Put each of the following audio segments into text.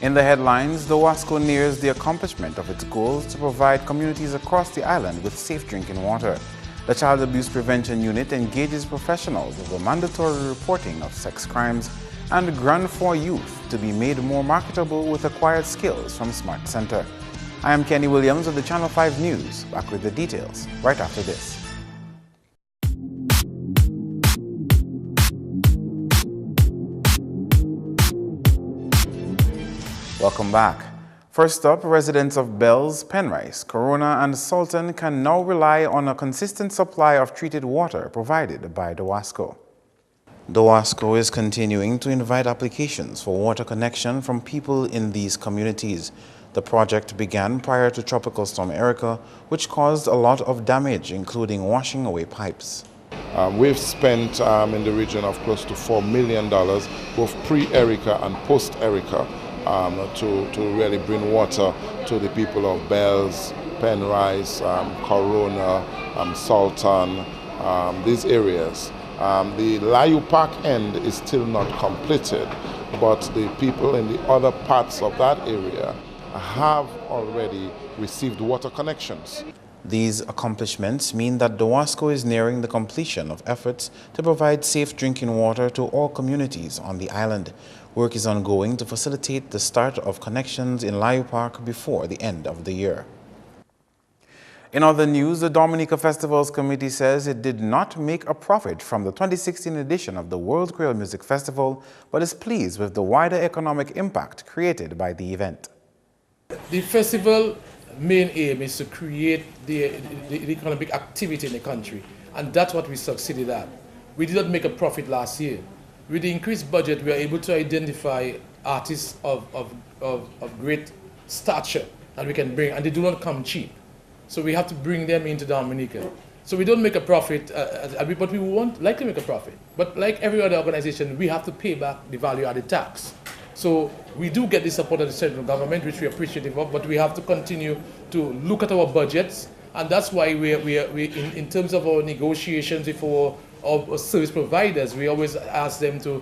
In the headlines, the WASCO nears the accomplishment of its goals to provide communities across the island with safe drinking water. The Child Abuse Prevention Unit engages professionals with the mandatory reporting of sex crimes and Grant for Youth to be made more marketable with acquired skills from Smart Center. I am Kenny Williams of the Channel 5 News, back with the details right after this. Welcome back. First up, residents of Bells, Penrice, Corona, and Sultan can now rely on a consistent supply of treated water provided by the WASCO. The WASCO is continuing to invite applications for water connection from people in these communities. The project began prior to Tropical Storm Erica, which caused a lot of damage, including washing away pipes. We've spent in the region of close to $4 million, both pre-Erica and post-Erica, to really bring water to the people of Bells, Penrice, Corona, Sultan, these areas. The Layu Park end is still not completed, but the people in the other parts of that area have already received water connections. These accomplishments mean that the WASCO is nearing the completion of efforts to provide safe drinking water to all communities on the island. Work is ongoing to facilitate the start of connections in Layu Park before the end of the year. In other news, the Dominica Festivals Committee says it did not make a profit from the 2016 edition of the World Creole Music Festival, but is pleased with the wider economic impact created by the event. The festival main aim is to create the economic activity in the country, and that's what we succeeded at. We did not make a profit last year. With the increased budget, we are able to identify artists of great stature that we can bring, and they do not come cheap. So we have to bring them into Dominica. So we don't make a profit, but we won't likely make a profit. But like every other organization, we have to pay back the value-added tax. So we do get the support of the central government, which we are appreciative of, but we have to continue to look at our budgets, and that's why we in terms of our negotiations with our service providers, we always ask them to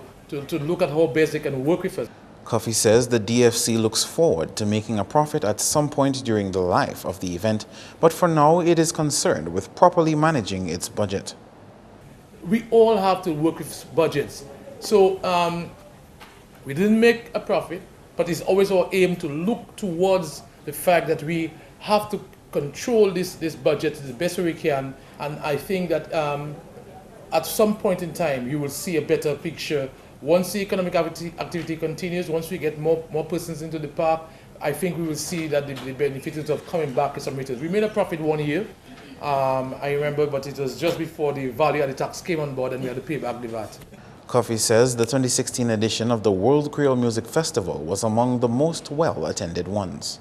look at how best they can work with us. Coffey says the DFC looks forward to making a profit at some point during the life of the event, but for now it is concerned with properly managing its budget. We all have to work with budgets. So we didn't make a profit, but it's always our aim to look towards the fact that we have to control this budget the best way we can, and I think that at some point in time you will see a better picture. Once the economic activity continues, once we get more persons into the park, I think we will see that the benefits of coming back is some returns. We made a profit 1 year, I remember, but it was just before the value-added tax came on board and we had to pay back the VAT. Coffey says the 2016 edition of the World Creole Music Festival was among the most well-attended ones.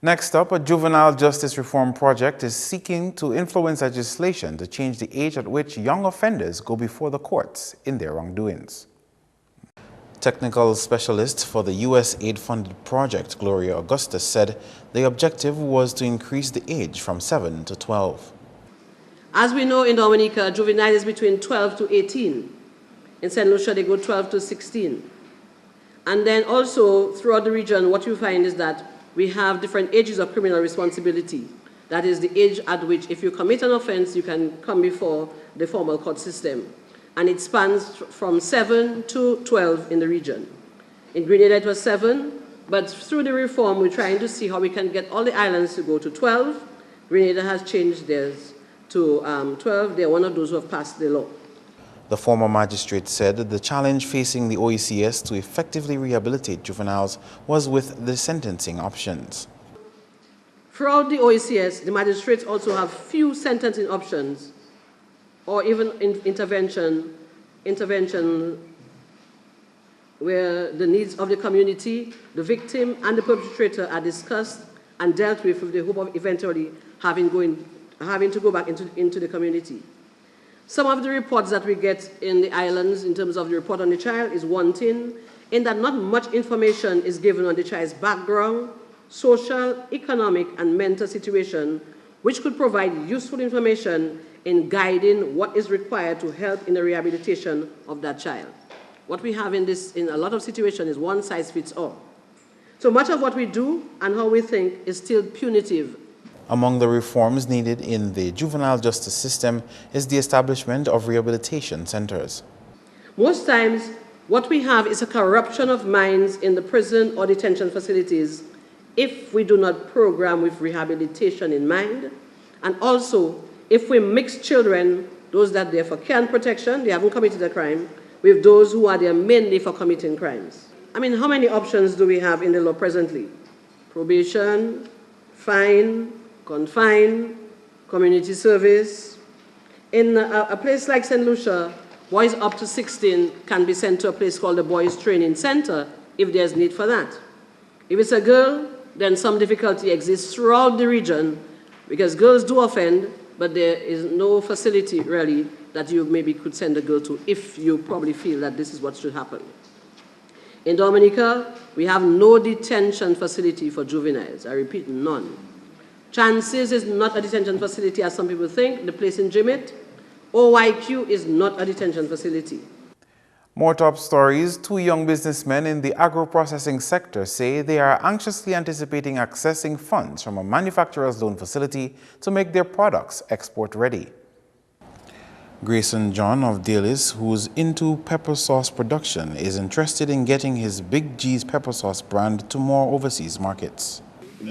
Next up, a juvenile justice reform project is seeking to influence legislation to change the age at which young offenders go before the courts in their wrongdoings. Technical specialist for the U.S. aid-funded project, Gloria Augustus, said the objective was to increase the age from 7 to 12. As we know, in Dominica, juvenile is between 12 to 18. In St. Lucia, they go 12 to 16. And then also, throughout the region, what you find is that we have different ages of criminal responsibility. That is the age at which, if you commit an offense, you can come before the formal court system. And it spans from 7 to 12 in the region. In Grenada, it was 7, but through the reform, we're trying to see how we can get all the islands to go to 12. Grenada has changed theirs to 12. They're one of those who have passed the law. The former magistrate said the challenge facing the OECS to effectively rehabilitate juveniles was with the sentencing options. Throughout the OECS, the magistrates also have few sentencing options or even intervention where the needs of the community, the victim, and the perpetrator are discussed and dealt with the hope of eventually having to go back into the community. Some of the reports that we get in the islands in terms of the report on the child is wanting, in that not much information is given on the child's background, social, economic, and mental situation, which could provide useful information in guiding what is required to help in the rehabilitation of that child. What we have in a lot of situations is one size fits all. So much of what we do and how we think is still punitive. Among the reforms needed in the juvenile justice system is the establishment of rehabilitation centers. Most times, what we have is a corruption of minds in the prison or detention facilities if we do not program with rehabilitation in mind, and also if we mix children, those that are there for care and protection, they haven't committed a crime, with those who are there mainly for committing crimes. I mean, how many options do we have in the law presently? Probation, fine, confine, community service. In a place like St. Lucia, boys up to 16 can be sent to a place called the Boys Training Center if there's need for that. If it's a girl, then some difficulty exists throughout the region because girls do offend, but there is no facility really that you maybe could send a girl to if you probably feel that this is what should happen. In Dominica, we have no detention facility for juveniles. I repeat, none. Chances is not a detention facility as some people think. The place in Jimmet, OYQ is not a detention facility. More top stories. 2 young businessmen in the agro-processing sector say they are anxiously anticipating accessing funds from a manufacturer's loan facility to make their products export-ready. Grayson John of Daly's, who's into pepper sauce production, is interested in getting his Big G's pepper sauce brand to more overseas markets.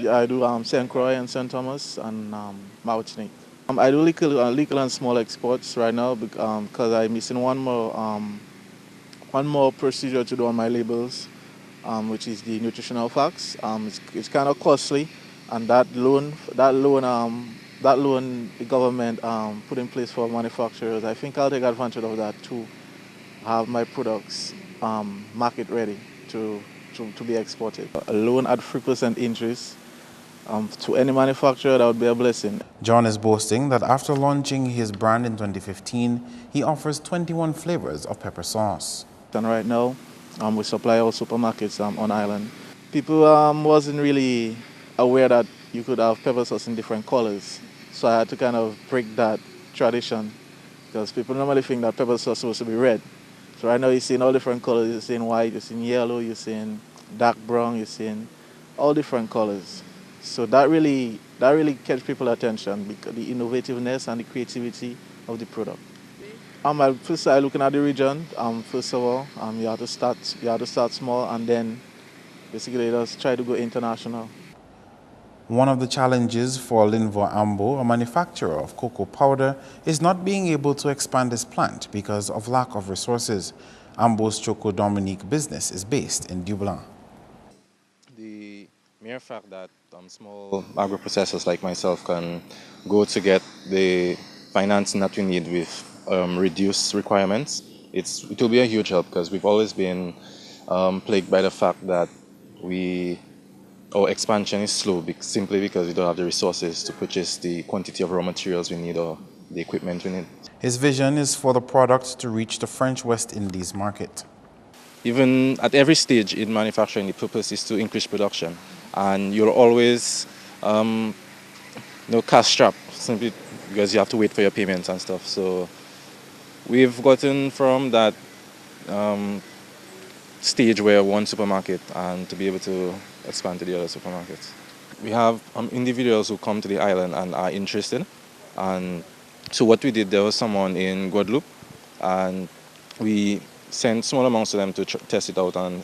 I do St. Croix and St. Thomas and Martinique. I do little and small exports right now because I'm missing one more procedure to do on my labels, which is the nutritional facts. It's kind of costly, and that loan the government put in place for manufacturers. I think I'll take advantage of that to have my products market ready to be exported. A loan at 3% interest to any manufacturer, that would be a blessing. John is boasting that after launching his brand in 2015, he offers 21 flavors of pepper sauce. And right now, we supply all supermarkets on island. People wasn't really aware that you could have pepper sauce in different colors. So I had to kind of break that tradition because people normally think that pepper sauce is supposed to be red. So right now you're seeing all different colors. You're seeing white, you're seeing yellow, you're seeing dark brown, you're seeing all different colors. So that really catch people's attention because the innovativeness and the creativity of the product. I first started looking at the region. First of all, you have to start small and then basically just try to go international. One of the challenges for Linvo Ambo, a manufacturer of cocoa powder, is not being able to expand his plant because of lack of resources. Ambo's Choco Dominique business is based in Dublin. The mere fact that small agro-processors like myself can go to get the financing that we need with reduced requirements, it will be a huge help because we've always been plagued by the fact that our expansion is slow simply because we don't have the resources to purchase the quantity of raw materials we need or the equipment we need. His vision is for the product to reach the French West Indies market. Even at every stage in manufacturing, the purpose is to increase production. And you're always cash strapped simply because you have to wait for your payments and stuff. So we've gotten from that stage where one supermarket and to be able to expand to the other supermarkets. We have individuals who come to the island and are interested. And so what we did, there was someone in Guadeloupe and we sent small amounts to them to test it out and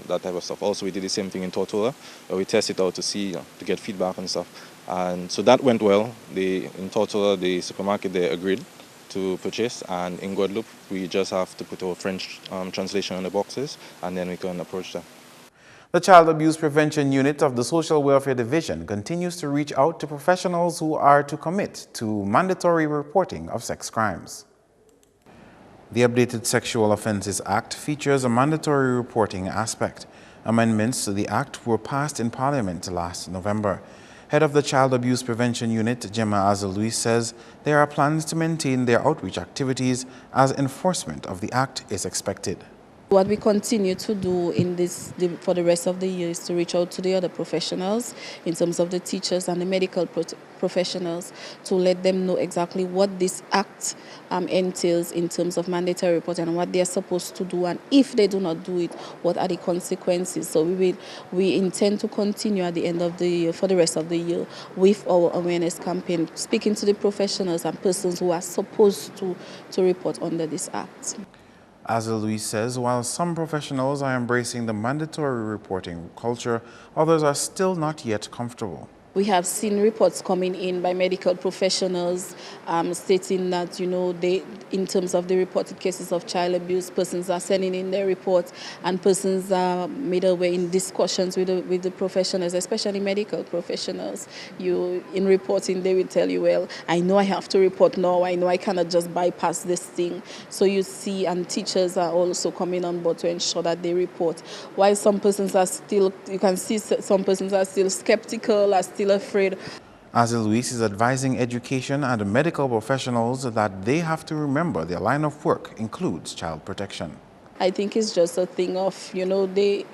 that type of stuff. Also, we did the same thing in Tortola, where we test it out to see, to get feedback and stuff. And so that went well. In Tortola, the supermarket, they agreed to purchase, and in Guadeloupe, we just have to put our French translation on the boxes, and then we can approach them. The Child Abuse Prevention Unit of the Social Welfare Division continues to reach out to professionals who are to commit to mandatory reporting of sex crimes. The updated Sexual Offences Act features a mandatory reporting aspect. Amendments to the Act were passed in Parliament last November. Head of the Child Abuse Prevention Unit, Gemma Azalouis, says there are plans to maintain their outreach activities as enforcement of the Act is expected. What we continue to do for the rest of the year is to reach out to the other professionals in terms of the teachers and the medical professionals to let them know exactly what this act entails in terms of mandatory reporting and what they are supposed to do, and if they do not do it, what are the consequences. So we intend to continue at the end of the year, for the rest of the year, with our awareness campaign, speaking to the professionals and persons who are supposed to report under this act. As Louise says, while some professionals are embracing the mandatory reporting culture, others are still not yet comfortable. We have seen reports coming in by medical professionals stating that, in terms of the reported cases of child abuse, persons are sending in their reports, and persons are made aware in discussions with the professionals, especially medical professionals. In reporting, they will tell you, well, I know I have to report now. I know I cannot just bypass this thing. So you see, and teachers are also coming on board to ensure that they report. While some persons are still, you can see some persons are still skeptical, are still afraid. As Louise is advising education and medical professionals that they have to remember their line of work includes child protection. I think it's just a thing of, they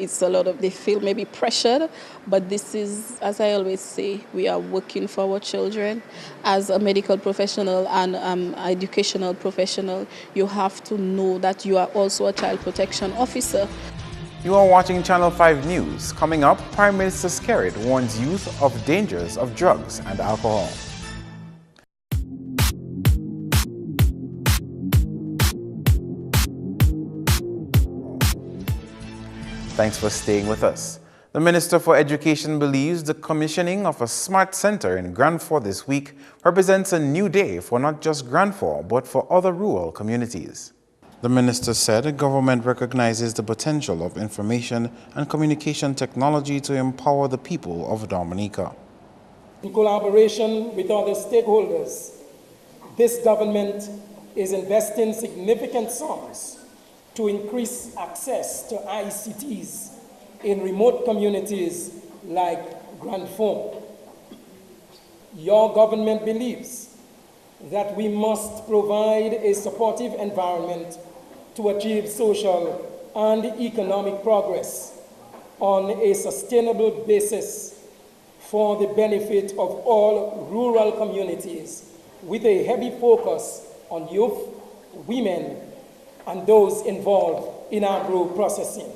feel maybe pressured, but this is, as I always say, we are working for our children. As a medical professional and educational professional, you have to know that you are also a child protection officer. You are watching Channel 5 News. Coming up, Prime Minister Skerrit warns youth of dangers of drugs and alcohol. Thanks for staying with us. The Minister for Education believes the commissioning of a smart center in Grand Fort this week represents a new day for not just Grand Fort, but for other rural communities. The minister said the government recognizes the potential of information and communication technology to empower the people of Dominica. In collaboration with other stakeholders, this government is investing significant sums to increase access to ICTs in remote communities like Grand Fort. Your government believes that we must provide a supportive environment to achieve social and economic progress on a sustainable basis for the benefit of all rural communities, with a heavy focus on youth, women, and those involved in agro-processing.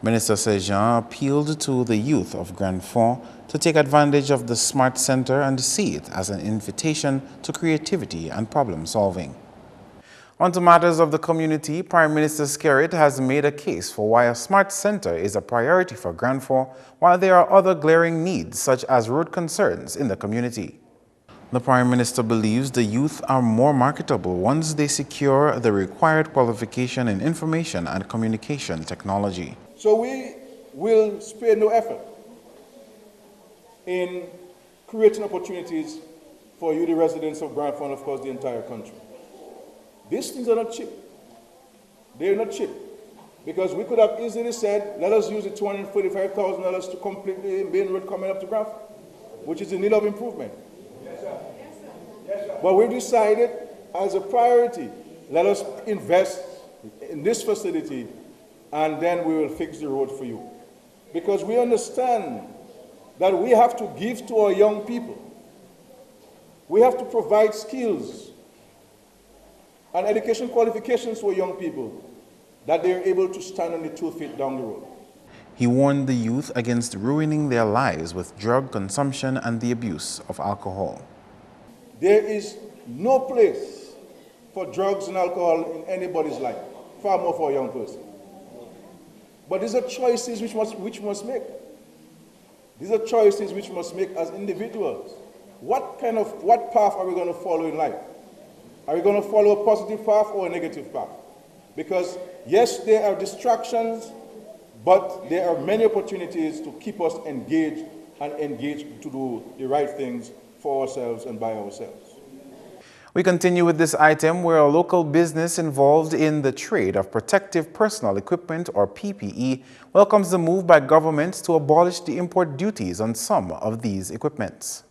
Minister Sejean appealed to the youth of Grand Fort to take advantage of the Smart Center and see it as an invitation to creativity and problem solving. On to matters of the community, Prime Minister Skerrit has made a case for why a Smart Center is a priority for Grand Fort, while there are other glaring needs such as road concerns in the community. The Prime Minister believes the youth are more marketable once they secure the required qualification in information and communication technology. So we will spare no effort in creating opportunities for you, the residents of Grand Fort, and of course the entire country. These things are not cheap. They're not cheap. Because we could have easily said, let us use the $245,000 to complete the main road coming up to Grand Fort, which is in need of improvement. Yes, sir. Yes, sir. But we decided as a priority, let us invest in this facility and then we will fix the road for you. Because we understand that we have to give to our young people. We have to provide skills and education qualifications for young people that they are able to stand on their 2 feet down the road. He warned the youth against ruining their lives with drug consumption and the abuse of alcohol. There is no place for drugs and alcohol in anybody's life, far more for a young person. But these are choices which must make. These are choices which must make as individuals. What path are we going to follow in life? Are we going to follow a positive path or a negative path? Because yes, there are distractions, but there are many opportunities to keep us engaged and engaged to do the right things for ourselves and by ourselves. We continue with this item where a local business involved in the trade of protective personal equipment, or PPE, welcomes the move by government to abolish the import duties on some of these equipments.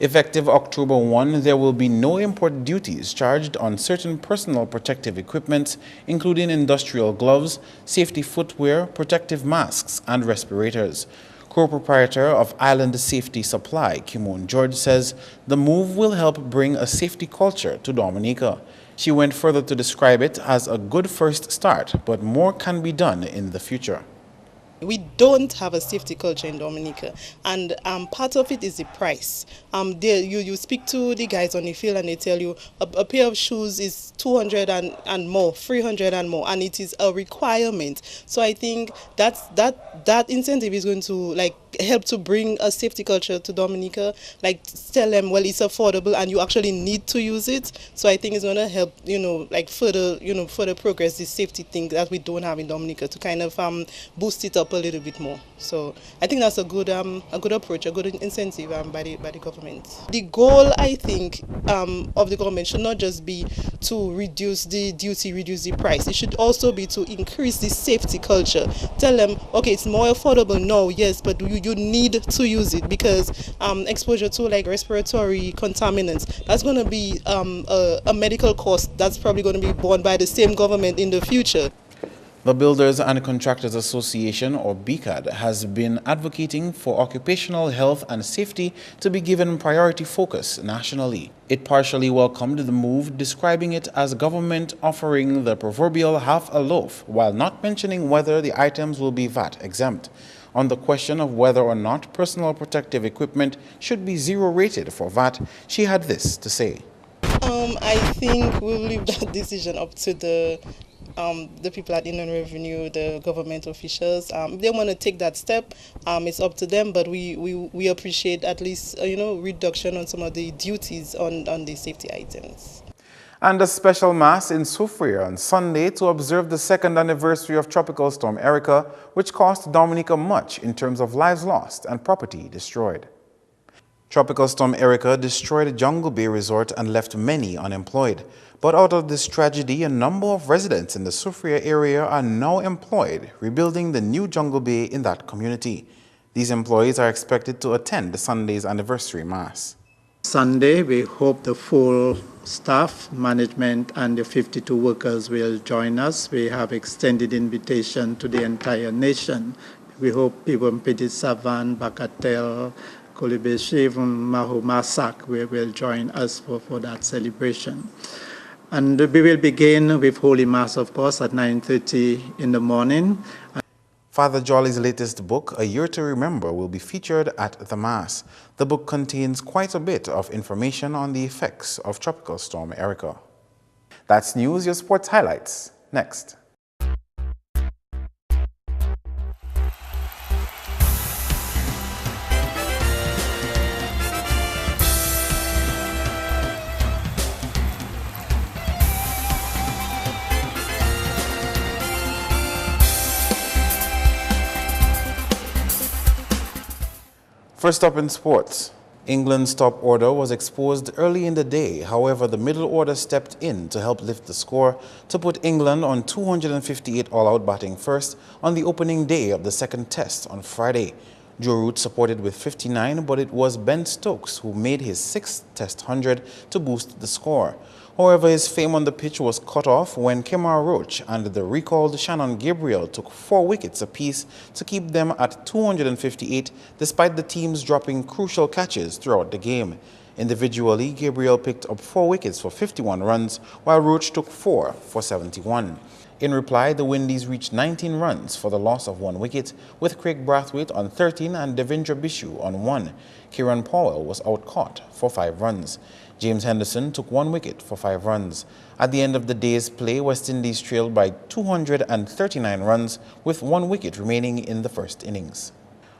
Effective October 1, there will be no import duties charged on certain personal protective equipment, including industrial gloves, safety footwear, protective masks, and respirators. Co-proprietor of Island Safety Supply, Kimon George, says the move will help bring a safety culture to Dominica. She went further to describe it as a good first start, but more can be done in the future. We don't have a safety culture in Dominica, and part of it is the price. You speak to the guys on the field and they tell you a pair of shoes is 200 and more, 300 and more, and it is a requirement. So I think that incentive is going to help to bring a safety culture to Dominica. Tell them, well, it's affordable and you actually need to use it. So I think it's going to help, further progress this safety thing that we don't have in Dominica, to kind of boost it up a little bit more. So I think that's a good approach, a good incentive by the government. The goal, I think, of the government should not just be to reduce the duty, reduce the price. It should also be to increase the safety culture. Tell them, okay, it's more affordable now, yes, but you need to use it, because exposure to respiratory contaminants, that's going to be a medical cost that's probably going to be borne by the same government in the future. The Builders and Contractors Association, or BCAD, has been advocating for occupational health and safety to be given priority focus nationally. It partially welcomed the move, describing it as government offering the proverbial half a loaf, while not mentioning whether the items will be VAT exempt. On the question of whether or not personal protective equipment should be zero rated for VAT, she had this to say. I think we'll leave that decision up to the people at Inland Revenue, the government officials. If they want to take that step, it's up to them, but we appreciate at least reduction on some of the duties on the safety items. And a special mass in Soufriere on Sunday to observe the second anniversary of Tropical Storm Erica, which cost Dominica much in terms of lives lost and property destroyed. Tropical Storm Erica destroyed Jungle Bay Resort and left many unemployed. But out of this tragedy, a number of residents in the Soufriere area are now employed, rebuilding the new Jungle Bay in that community. These employees are expected to attend Sunday's anniversary mass. Sunday, we hope the full staff, management, and the 52 workers will join us. We have extended invitation to the entire nation. We hope people in Petit Savan, Bakatel, Kolibeshev, Maho Masak will join us for that celebration. And we will begin with Holy Mass, of course, at 9:30 in the morning. Father Jolly's latest book, A Year to Remember, will be featured at the Mass. The book contains quite a bit of information on the effects of Tropical Storm Erica. That's news, your sports highlights. Next. First up in sports, England's top order was exposed early in the day. However, the middle order stepped in to help lift the score to put England on 258 all-out batting first on the opening day of the second test on Friday. Joe Root supported with 59, but it was Ben Stokes who made his sixth Test 100 to boost the score. However, his fame on the pitch was cut off when Kemar Roach and the recalled Shannon Gabriel took 4 wickets apiece to keep them at 258, despite the teams dropping crucial catches throughout the game. Individually, Gabriel picked up 4 wickets for 51 runs, while Roach took 4 for 71. In reply, the Windies reached 19 runs for the loss of 1 wicket, with Craig Brathwaite on 13 and Devendra Bishu on 1. Kieran Powell was out-caught for 5 runs. James Henderson took 1 wicket for 5 runs. At the end of the day's play, West Indies trailed by 239 runs, with 1 wicket remaining in the first innings.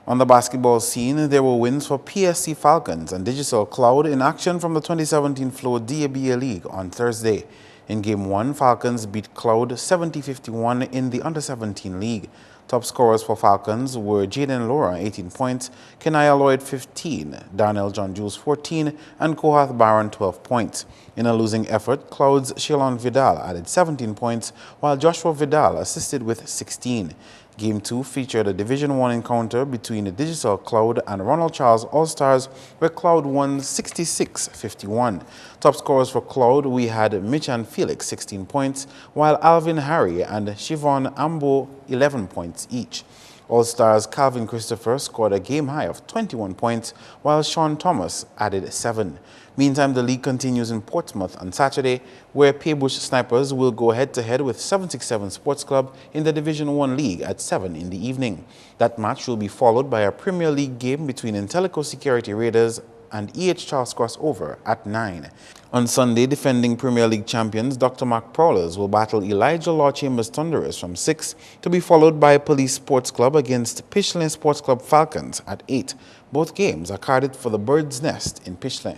On the basketball scene, there were wins for PSC Falcons and Digital Cloud in action from the 2017 Flow DABA League on Thursday. In Game 1, Falcons beat Cloud 70-51 in the Under-17 League. Top scorers for Falcons were Jaden Laura, 18 points, Kenaya Lloyd, 15, Darnell John Jules, 14, and Kohath Barron, 12 points. In a losing effort, Cloud's Shalon Vidal added 17 points, while Joshua Vidal assisted with 16. Game 2 featured a Division 1 encounter between the Digital Cloud and Ronald Charles All-Stars, where Cloud won 66-51. Top scorers for Cloud, we had Mitch and Felix 16 points, while Alvin Harry and Siobhan Ambo 11 points each. All-Stars Calvin Christopher scored a game high of 21 points, while Sean Thomas added 7. Meantime, the league continues in Portsmouth on Saturday, where Paybush Snipers will go head-to-head with 767 Sports Club in the Division 1 League at 7 in the evening. That match will be followed by a Premier League game between Intellico Security Raiders and E.H. Charles Crossover at 9. On Sunday, defending Premier League champions Dr. Mark Prowlers will battle Elijah Law Chambers Thunderers from 6, to be followed by Police Sports Club against Pishlane Sports Club Falcons at 8. Both games are carded for the Bird's Nest in Pishlane.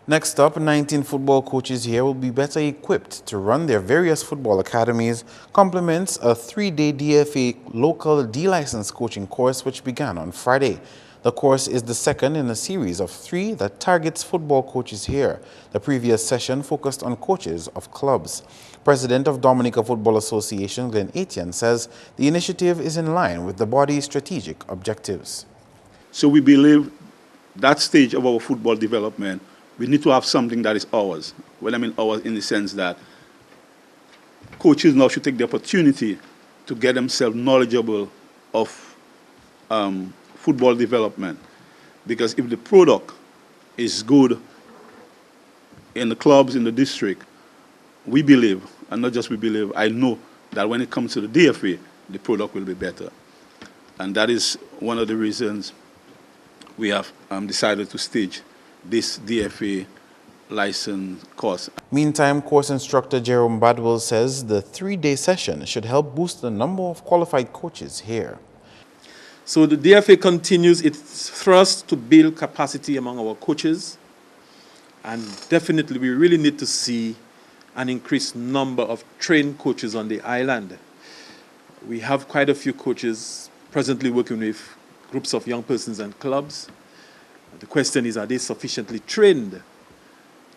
Next up, 19 football coaches here will be better equipped to run their various football academies, complements a 3-day DFA local D-license coaching course which began on Friday. The course is the second in a series of 3 that targets football coaches here. The previous session focused on coaches of clubs. President of Dominica Football Association, Glenn Etienne, says the initiative is in line with the body's strategic objectives. So we believe that stage of our football development, we need to have something that is ours. Well, I mean ours in the sense that coaches now should take the opportunity to get themselves knowledgeable of football development. Because if the product is good in the clubs, in the district, we believe, and not just we believe, I know that when it comes to the DFA, the product will be better. And that is one of the reasons we have decided to stage this DFA license course. Meantime, course instructor Jerome Badwell says the 3-day session should help boost the number of qualified coaches here. So the DFA continues its thrust to build capacity among our coaches, and definitely we really need to see an increased number of trained coaches on the island. We have quite a few coaches presently working with groups of young persons and clubs. The question is, are they sufficiently trained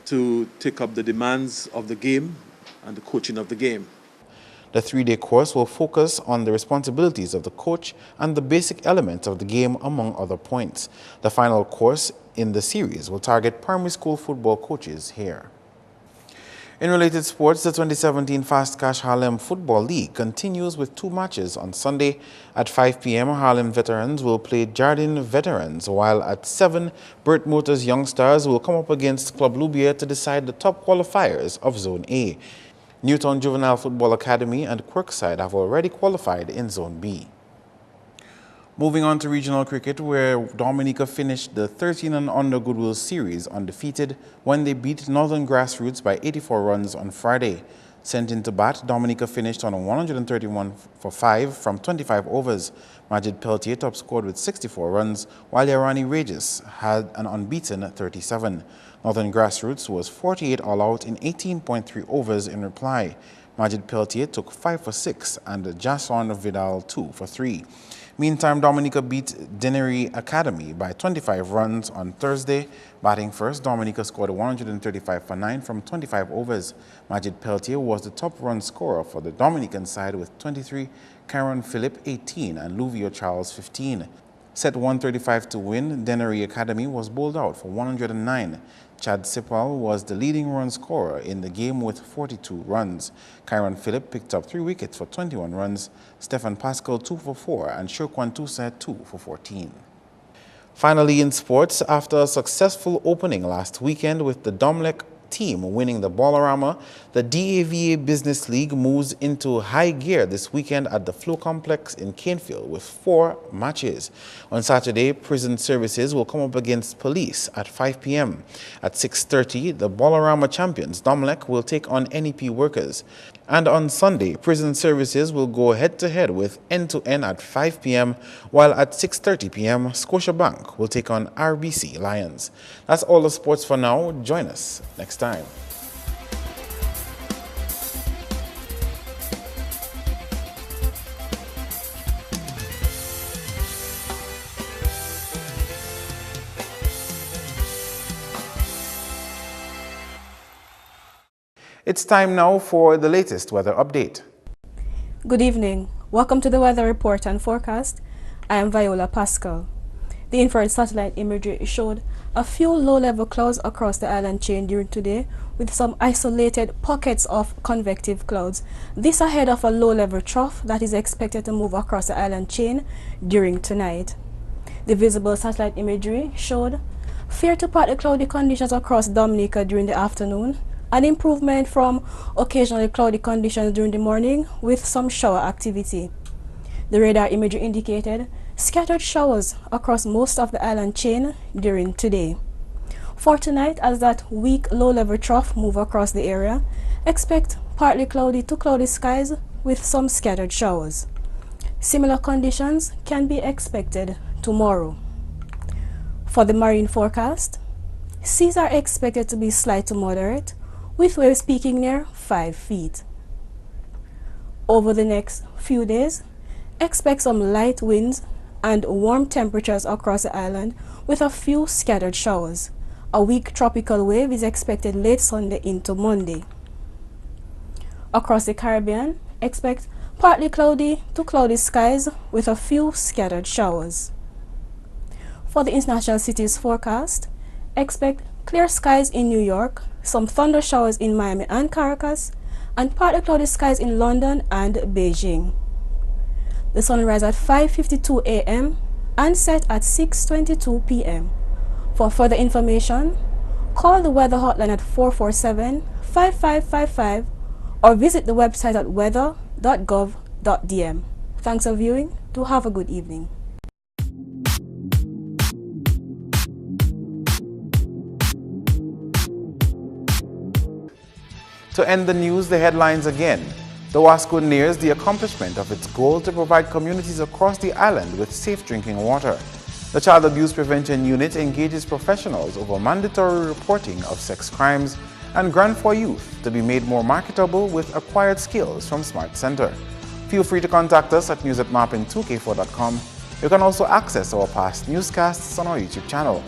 to take up the demands of the game and the coaching of the game? The 3-day course will focus on the responsibilities of the coach and the basic elements of the game, among other points. The final course in the series will target primary school football coaches here. In related sports, the 2017 Fast Cash Harlem Football League continues with 2 matches on Sunday. At 5 p.m., Harlem Veterans will play Jardine Veterans, while at 7, Burt Motors Young Stars will come up against Club Loubier to decide the top qualifiers of Zone A. Newtown Juvenile Football Academy and Quirkside have already qualified in Zone B. Moving on to regional cricket, where Dominica finished the 13 and under Goodwill Series undefeated when they beat Northern Grassroots by 84 runs on Friday. Sent into bat, Dominica finished on 131 for 5 from 25 overs. Majid Peltier top scored with 64 runs, while Yarani Regis had an unbeaten 37. Northern Grassroots was 48 all out in 18.3 overs in reply. Majid Peltier took 5 for 6 and Jason Vidal 2 for 3. Meantime, Dominica beat Denery Academy by 25 runs on Thursday. Batting first, Dominica scored 135 for 9 from 25 overs. Majid Peltier was the top run scorer for the Dominican side with 23, Karen Phillip 18 and Luvio Charles 15. Set 135 to win, Denery Academy was bowled out for 109. Chad Sipal was the leading run scorer in the game with 42 runs. Kyron Phillip picked up 3 wickets for 21 runs, Stefan Pascal 2 for 4, and Shokwan Tusa 2 for 14. Finally in sports, after a successful opening last weekend with the Domlec team winning the Ballarama, the DAVA Business League moves into high gear this weekend at the Flow Complex in Canefield with 4 matches. On Saturday, Prison Services will come up against Police at 5 p.m. At 6:30, the Ballarama champions Domlec will take on NEP Workers. And on Sunday, Prison Services will go head-to-head with N2N at 5 p.m., while at 6:30 p.m., Scotiabank will take on RBC Lions. That's all the sports for now. Join us next time. It's time now for the latest weather update. Good evening. Welcome to the weather report and forecast. I am Viola Pascal. The infrared satellite imagery showed a few low-level clouds across the island chain during today, with some isolated pockets of convective clouds. This ahead of a low-level trough that is expected to move across the island chain during tonight. The visible satellite imagery showed fair to partly cloudy conditions across Dominica during the afternoon, an improvement from occasionally cloudy conditions during the morning with some shower activity. The radar imagery indicated scattered showers across most of the island chain during today. For tonight, as that weak low-level trough move across the area, expect partly cloudy to cloudy skies with some scattered showers. Similar conditions can be expected tomorrow. For the marine forecast, seas are expected to be slight to moderate, with waves peaking near 5 feet. Over the next few days, expect some light winds and warm temperatures across the island with a few scattered showers. A weak tropical wave is expected late Sunday into Monday. Across the Caribbean, expect partly cloudy to cloudy skies with a few scattered showers. For the international cities forecast, expect clear skies in New York, some thunder showers in Miami and Caracas, and partly cloudy skies in London and Beijing. The sun rises at 5:52 a.m. and set at 6:22 p.m. For further information, call the weather hotline at 447-5555 or visit the website at weather.gov.dm. Thanks for viewing. Do have a good evening. To end the news, the headlines again. The WASCO nears the accomplishment of its goal to provide communities across the island with safe drinking water. The Child Abuse Prevention Unit engages professionals over mandatory reporting of sex crimes and grant for youth to be made more marketable with acquired skills from Smart Center. Feel free to contact us at news@MarpinNewsAug25th2k17. You can also access our past newscasts on our YouTube channel.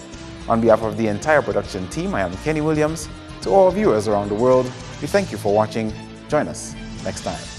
On behalf of the entire production team, I am Kenny Williams. To all viewers around the world, we thank you for watching. Join us next time.